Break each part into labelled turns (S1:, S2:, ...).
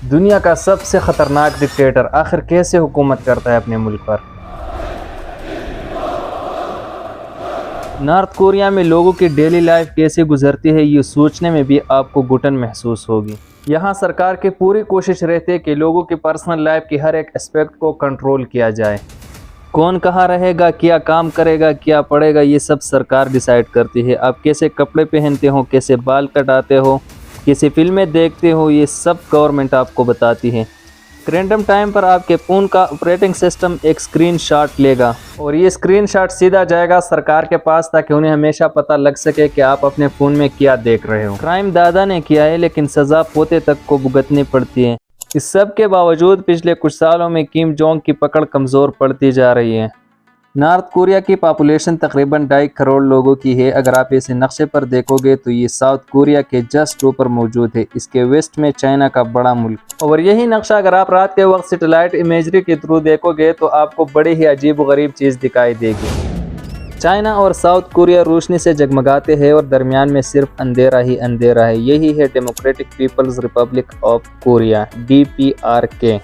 S1: दुनिया का सबसे खतरनाक डिक्टेटर आखिर कैसे हुकूमत करता है अपने मुल्क पर। नॉर्थ कोरिया में लोगों की डेली लाइफ कैसे गुजरती है, ये सोचने में भी आपको घुटन महसूस होगी। यहाँ सरकार की पूरी कोशिश रहती है कि लोगों की पर्सनल लाइफ की हर एक एस्पेक्ट को कंट्रोल किया जाए। कौन कहाँ रहेगा, क्या काम करेगा, क्या पढ़ेगा, ये सब सरकार डिसाइड करती है। आप कैसे कपड़े पहनते हो, कैसे बाल कटाते हो, कैसे फिल्में देखते हो, ये सब गवर्नमेंट आपको बताती है। रैंडम टाइम पर आपके फ़ोन का ऑपरेटिंग सिस्टम एक स्क्रीनशॉट लेगा और ये स्क्रीनशॉट सीधा जाएगा सरकार के पास, ताकि उन्हें हमेशा पता लग सके कि आप अपने फ़ोन में क्या देख रहे हो। क्राइम दादा ने किया है, लेकिन सज़ा पोते तक को भुगतनी पड़ती है। इस सब के बावजूद पिछले कुछ सालों में किम जोंग की पकड़ कमज़ोर पड़ती जा रही है। नॉर्थ कोरिया की पॉपुलेशन तकरीबन 2.5 करोड़ लोगों की है। अगर आप इसे नक्शे पर देखोगे तो ये साउथ कोरिया के जस्ट ऊपर मौजूद है। इसके वेस्ट में चाइना का बड़ा मुल्क। और यही नक्शा अगर आप रात के वक्त सैटेलाइट इमेजरी के थ्रू देखोगे तो आपको बड़ी ही अजीब व गरीब चीज़ दिखाई देगी। चाइना और साउथ कोरिया रोशनी से जगमगाते हैं और दरमियान में सिर्फ अंधेरा ही अंधेरा है। यही है Democratic People's Republic of Korea, DPRK।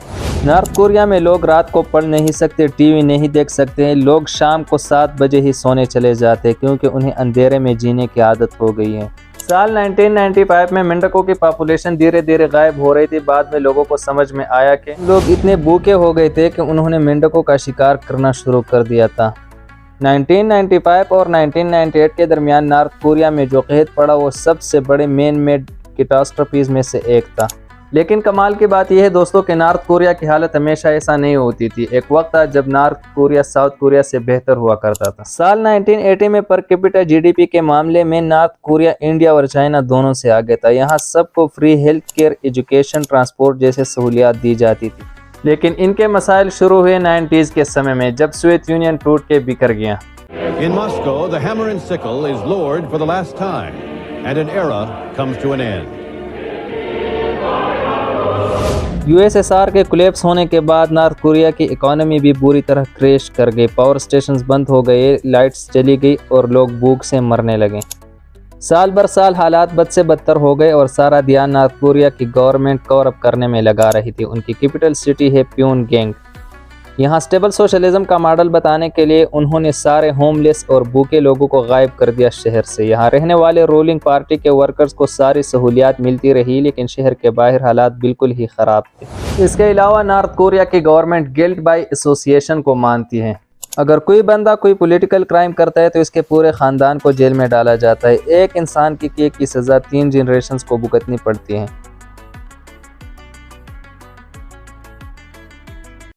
S1: North Korea में लोग रात को पढ़ नहीं सकते, टीवी नहीं देख सकते हैं। लोग शाम को 7 बजे ही सोने चले जाते हैं, क्योंकि उन्हें अंधेरे में जीने की आदत हो गई है। साल 1995 में मेंढकों की पॉपुलेशन धीरे धीरे गायब हो रही थी। बाद में लोगों को समझ में आया कि लोग इतने भूखे हो गए थे कि उन्होंने मेंढकों का शिकार करना शुरू कर दिया था। 1995 और 1998 के दरमियान नॉर्थ कोरिया में जो कहत पड़ा वो सबसे बड़े मैन मेड कैटास्ट्रोफीज में से एक था। लेकिन कमाल की बात यह है दोस्तों कि नॉर्थ कोरिया की हालत हमेशा ऐसा नहीं होती थी। एक वक्त था जब नॉर्थ कोरिया साउथ कोरिया से बेहतर हुआ करता था। साल 1980 में पर कैपिटा GDP के मामले में नॉर्थ कोरिया इंडिया और चाइना दोनों से आगे था। यहाँ सबको free health care, education, transport जैसे सहूलियात दी जाती थी। लेकिन इनके मसाइल शुरू हुए 90s के समय में, जब सोवियत यूनियन टूट के बिखर गया।
S2: In Moscow, the hammer and sickle is lowered for the last time, and an era comes to an end.
S1: USSR के कोलैप्स होने के बाद नॉर्थ कोरिया की इकोनॉमी भी बुरी तरह क्रैश कर गई। पावर स्टेशंस बंद हो गए, लाइट्स चली गई और लोग भूख से मरने लगे। साल बर साल हालात बद से बदतर हो गए और सारा ध्यान नॉर्थ कोरिया की गवर्नमेंट कवर अप करने में लगा रही थी। उनकी कैपिटल सिटी है प्योंगयांग। यहाँ स्टेबल सोशलिज्म का मॉडल बताने के लिए उन्होंने सारे होमलेस और भूखे लोगों को गायब कर दिया शहर से। यहाँ रहने वाले रूलिंग पार्टी के वर्कर्स को सारी सहूलियात मिलती रही, लेकिन शहर के बाहर हालात बिल्कुल ही ख़राब थे। इसके अलावा नॉर्थ कोरिया की गवर्नमेंट गिल्ट बाय एसोसिएशन को मानती है। अगर कोई बंदा कोई पॉलिटिकल क्राइम करता है तो इसके पूरे ख़ानदान को जेल में डाला जाता है। एक इंसान की सज़ा 3 जनरेशन्स को भुगतनी पड़ती है।